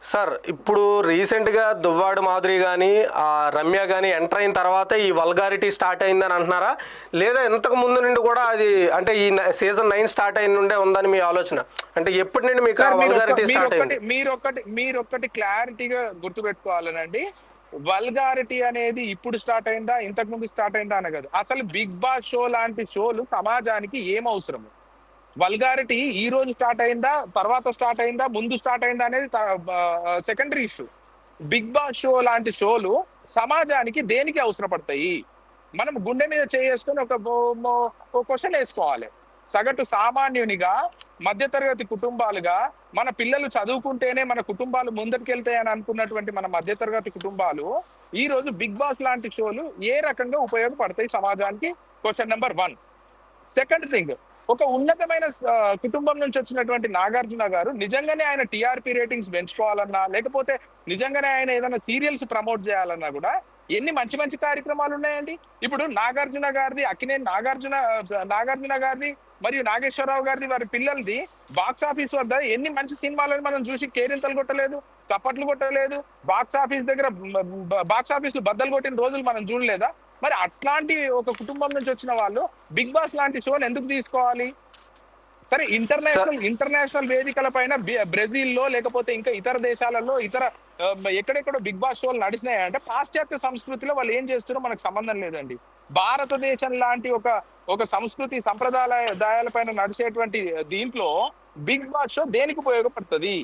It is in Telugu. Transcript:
సార్ ఇప్పుడు రీసెంట్గా దువ్వాడు మాధురి కానీ రమ్య కానీ ఎంటర్ అయిన తర్వాత ఈ వల్గారిటీ స్టార్ట్ అయిందని అంటున్నారా, లేదా ఇంతకు ముందు నుండి కూడా అది అంటే ఈ సీజన్ 9 స్టార్ట్ అయిన నుండే ఉందని మీ ఆలోచన? అంటే ఎప్పటి నుండి మీకు ఆ వల్గారిటీ స్టార్ట్ అయింది? మీరొక్కటి క్లారిటీగా గుర్తుపెట్టుకోవాలనండి. వల్గారిటీ అనేది ఇప్పుడు స్టార్ట్ అయిందా, ఇంతకు ముందు స్టార్ట్ అయిందా అని కాదు. అసలు బిగ్ బాస్ షో లాంటి షోలు సమాజానికి ఏం అవసరము? వల్గారిటీ ఈ రోజు స్టార్ట్ అయిందా, తర్వాత స్టార్ట్ అయిందా, ముందు స్టార్ట్ అయిందా అనేది secondary issue. Bigg Boss show లాంటి షోలు సమాజానికి దేనికి అవసరపడతాయి? మనం గుండె మీద చేసుకొని ఒక క్వశ్చన్ వేసుకోవాలి. సగటు సామాన్యునిగా, మధ్యతరగతి కుటుంబాలుగా, మన పిల్లలు చదువుకుంటేనే మన కుటుంబాలు ముందరికెళ్తాయని అనుకున్నటువంటి మన మధ్యతరగతి కుటుంబాలు ఈ రోజు బిగ్ బాస్ లాంటి షోలు ఏ రకంగా ఉపయోగపడతాయి సమాజానికి? Question number 1. సెకండ్ థింగ్, ఒక ఉన్నతమైన కుటుంబం నుంచి వచ్చినటువంటి నాగార్జున గారు నిజంగానే ఆయన టీఆర్పీ రేటింగ్స్ పెంచుకోవాలన్నా, లేకపోతే నిజంగానే ఆయన ఏదైనా సీరియల్స్ ప్రమోట్ చేయాలన్నా కూడా ఎన్ని మంచి మంచి కార్యక్రమాలు ఉన్నాయండి. ఇప్పుడు నాగార్జున గారిది, అక్కినేని నాగార్జున గారిది మరియు నాగేశ్వరరావు గారిది, వారి పిల్లలది బాక్స్ ఆఫీస్ వద్ద ఎన్ని మంచి సినిమాలను మనం చూసి కేరింతలు కొట్టలేదు, చప్పట్లు కొట్టలేదు, బాక్స్ ఆఫీస్ బద్దలు కొట్టిన రోజులు మనం చూడలేదా? మరి అట్లాంటి ఒక కుటుంబం నుంచి వచ్చిన వాళ్ళు బిగ్ బాస్ లాంటి షోని ఎందుకు తీసుకోవాలి? సరే, ఇంటర్నేషనల్ వేదికల పైన బ్రెజిల్లో లేకపోతే ఇంకా ఇతర దేశాలలో ఎక్కడెక్కడో బిగ్ బాస్ షోలు నడిచినాయి అంటే పాశ్చాత్య సంస్కృతిలో వాళ్ళు ఏం చేస్తున్నారో మనకు సంబంధం లేదండి. భారతదేశం లాంటి ఒక సంస్కృతి సంప్రదాయాల పైన నడిచేటువంటి దీంట్లో బిగ్ బాస్ షో దేనికి ఉపయోగపడుతుంది?